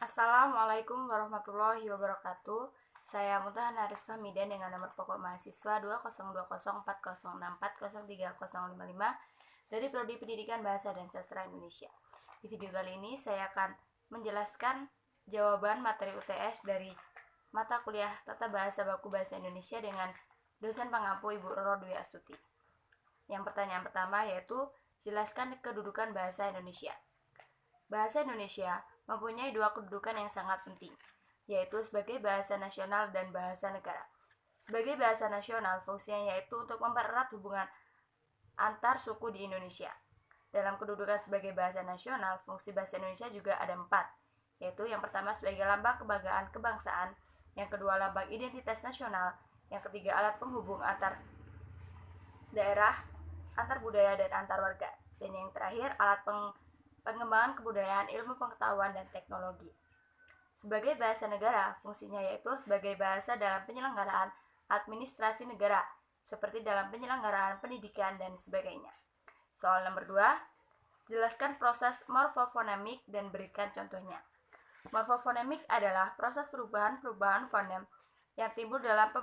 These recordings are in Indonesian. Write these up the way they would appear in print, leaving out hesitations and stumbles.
Assalamualaikum warahmatullahi wabarakatuh. Saya Mutahana Arif Hamidan dengan nomor pokok mahasiswa 20204064030055 dari Prodi Pendidikan Bahasa dan Sastra Indonesia. Di video kali ini saya akan menjelaskan jawaban materi UTS dari mata kuliah Tata Bahasa Baku Bahasa Indonesia dengan dosen pengampu Ibu Roro Dwi Astuti. Yang pertanyaan pertama yaitu jelaskan kedudukan bahasa Indonesia. Bahasa Indonesia mempunyai dua kedudukan yang sangat penting, yaitu sebagai bahasa nasional dan bahasa negara. Sebagai bahasa nasional, fungsinya yaitu untuk mempererat hubungan antar suku di Indonesia. Dalam kedudukan sebagai bahasa nasional, fungsi bahasa Indonesia juga ada 4, yaitu yang pertama sebagai lambang kebanggaan kebangsaan, yang kedua lambang identitas nasional, yang ketiga alat penghubung antar daerah, antar budaya dan antar warga, dan yang terakhir alat pengembangan kebudayaan, ilmu pengetahuan, dan teknologi. Sebagai bahasa negara, fungsinya yaitu sebagai bahasa dalam penyelenggaraan administrasi negara, seperti dalam penyelenggaraan pendidikan dan sebagainya. Soal nomor 2, jelaskan proses morfofonemik dan berikan contohnya. Morfofonemik adalah proses perubahan fonem yang timbul dalam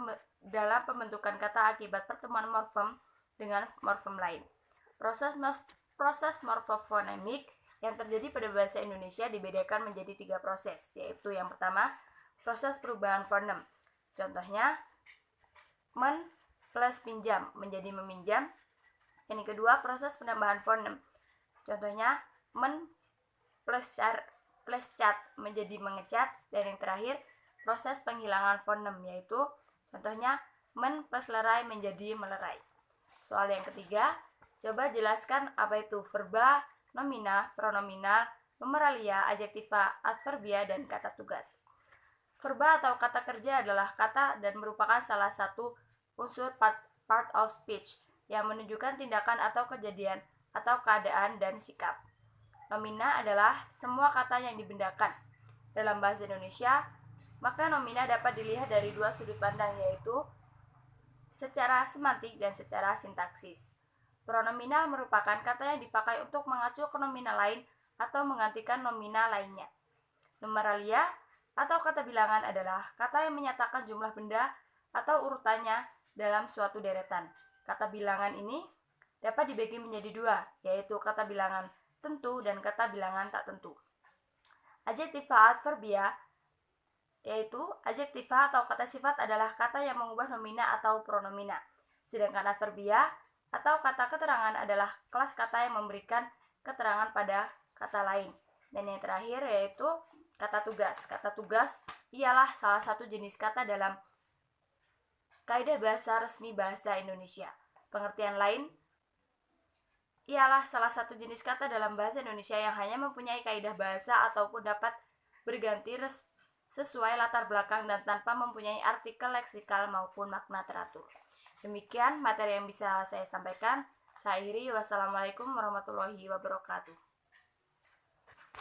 pembentukan kata akibat pertemuan morfem dengan morfem lain. Proses morfofonemik yang terjadi pada bahasa Indonesia dibedakan menjadi 3 proses, yaitu yang pertama, proses perubahan fonem. Contohnya, men plus pinjam menjadi meminjam. Yang kedua, proses penambahan fonem. Contohnya, men plus cat menjadi mengecat. Dan yang terakhir, proses penghilangan fonem, yaitu contohnya, men plus lerai menjadi melerai. Soal yang ketiga, coba jelaskan apa itu verba, nomina, pronominal, numeralia, adjektiva, adverbia, dan kata tugas. Verba atau kata kerja adalah kata dan merupakan salah satu unsur part of speech yang menunjukkan tindakan atau kejadian atau keadaan dan sikap. Nomina adalah semua kata yang dibendakan. Dalam bahasa Indonesia, makna nomina dapat dilihat dari 2 sudut pandang, yaitu secara semantik dan secara sintaksis. Pronominal merupakan kata yang dipakai untuk mengacu ke nomina lain atau menggantikan nomina lainnya. Numeralia atau kata bilangan adalah kata yang menyatakan jumlah benda atau urutannya dalam suatu deretan. Kata bilangan ini dapat dibagi menjadi 2, yaitu kata bilangan tentu dan kata bilangan tak tentu. Adjektiva adverbia yaitu adjektiva atau kata sifat adalah kata yang mengubah nomina atau pronomina. Sedangkan adverbia atau kata keterangan adalah kelas kata yang memberikan keterangan pada kata lain. Dan yang terakhir yaitu kata tugas. Kata tugas ialah salah satu jenis kata dalam kaidah bahasa resmi bahasa Indonesia. Pengertian lain ialah salah satu jenis kata dalam bahasa Indonesia yang hanya mempunyai kaidah bahasa ataupun dapat berganti sesuai latar belakang dan tanpa mempunyai artikel leksikal maupun makna teratur. Demikian materi yang bisa saya sampaikan. Saya akhiri. Wassalamualaikum warahmatullahi wabarakatuh.